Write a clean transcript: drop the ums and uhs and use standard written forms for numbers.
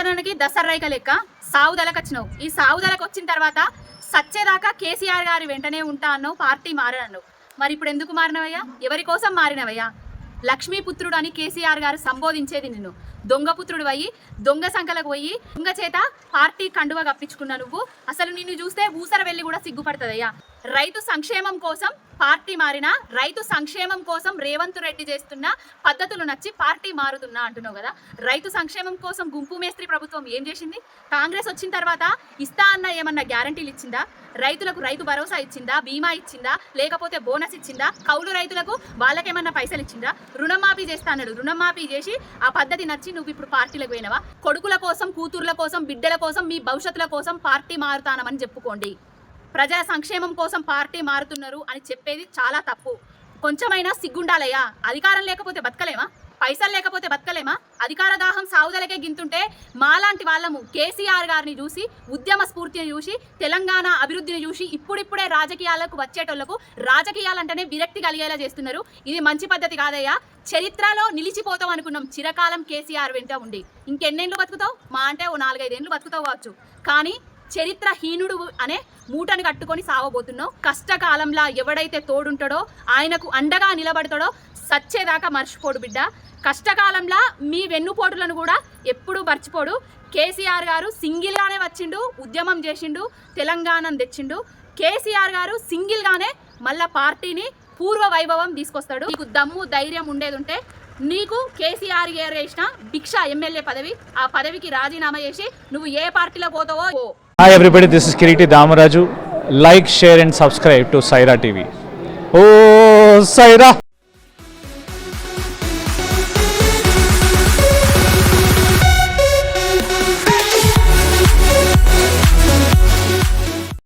ఆదరణకి దసర్రైక లెక్క సావుదలకు వచ్చినావు. ఈ సావుదలకు వచ్చిన తర్వాత సచ్చేదాకా కేసీఆర్ గారి వెంటనే ఉంటా అన్నావు, పార్టీ మారనన్నావు. మరి ఇప్పుడు ఎందుకు మారినవయ్యా? ఎవరి కోసం మారినవయ్యా? లక్ష్మీపుత్రుడు అని కేసీఆర్ గారు సంబోధించేది నిన్ను. దొంగపుత్రుడు అయ్యి దొంగ సంఖలకు పోయి దొంగ చేత పార్టీ కండువ కప్పించుకున్నా నువ్వు. అసలు నిన్ను చూస్తే ఊసర వెళ్ళి కూడా సిగ్గుపడుతుందయ్యా. రైతు సంక్షేమం కోసం పార్టీ మారినా, రైతు సంక్షేమం కోసం రేవంత్ రెడ్డి చేస్తున్న పద్ధతులు నచ్చి పార్టీ మారుతున్నా అంటున్నావు కదా. రైతు సంక్షేమం కోసం గుంపు మేస్త్రి ప్రభుత్వం ఏం చేసింది? కాంగ్రెస్ వచ్చిన తర్వాత ఇస్తా అన్న ఏమన్నా గ్యారంటీలు ఇచ్చిందా? రైతులకు రైతు భరోసా ఇచ్చిందా? బీమా ఇచ్చిందా? లేకపోతే బోనస్ ఇచ్చిందా? కౌలు రైతులకు వాళ్ళకేమన్నా పైసలు ఇచ్చిందా? రుణమాఫీ చేస్తా అన్నాడు, రుణమాఫీ చేసి ఆ పద్ధతి నచ్చి నువ్వు ఇప్పుడు పార్టీలకు పోయినవా? కొడుకుల కోసం, కూతుర్ల కోసం, బిడ్డల కోసం, మీ భవిష్యత్తుల కోసం పార్టీ మారుతానమని చెప్పుకోండి. ప్రజా సంక్షేమం కోసం పార్టీ మారుతున్నారు అని చెప్పేది చాలా తప్పు. కొంచెమైనా సిగ్గుండాలయ్యా. అధికారం లేకపోతే బతకలేమా? పైసలు లేకపోతే బతకలేమా? అధికార దాహం సావుదలకే గింతుంటే మాలాంటి వాళ్ళము కేసీఆర్ గారిని చూసి, ఉద్యమ స్ఫూర్తిని చూసి, తెలంగాణ అభివృద్ధిని చూసి ఇప్పుడిప్పుడే రాజకీయాలకు వచ్చేటోళ్లకు రాజకీయాలంటేనే విరక్తి కలిగేలా చేస్తున్నారు. ఇది మంచి పద్ధతి కాదయ్యా. చరిత్రలో నిలిచిపోతాం అనుకున్నాం చిరకాలం కేసీఆర్ వెంట ఉండి. ఇంకెన్నేళ్ళు బతుకుతావు? మా అంటే ఓ 4-5 ఏళ్ళు బతుకుతావు కావచ్చు. కానీ చరిత్రహీనుడు అనే మూటను కట్టుకొని సావబోతున్నావు. కష్టకాలంలో ఎవడైతే తోడుంటాడో, ఆయనకు అండగా నిలబడతాడో సచ్చేదాకా మర్చిపోడు బిడ్డ. కష్టకాలంలో మీ వెన్నుపోటులను కూడా ఎప్పుడూ మర్చిపోడు. కేసీఆర్ గారు సింగిల్గానే వచ్చిండు, ఉద్యమం చేసిండు, తెలంగాణను తెచ్చిండు. కేసీఆర్ గారు సింగిల్గానే మళ్ళా పార్టీని పూర్వ వైభవం తీసుకొస్తాడు. నీకు దమ్ము ధైర్యం ఉండేది ఉంటే నీకు కేసీఆర్ గారు వేసిన భిక్ష ఎమ్మెల్యే పదవి, ఆ పదవికి రాజీనామా చేసి నువ్వు ఏ పార్టీలో పోతావో. Hi everybody, this is Kiriti Damaraju. Like, share and subscribe to Saira TV. Oh, Saira!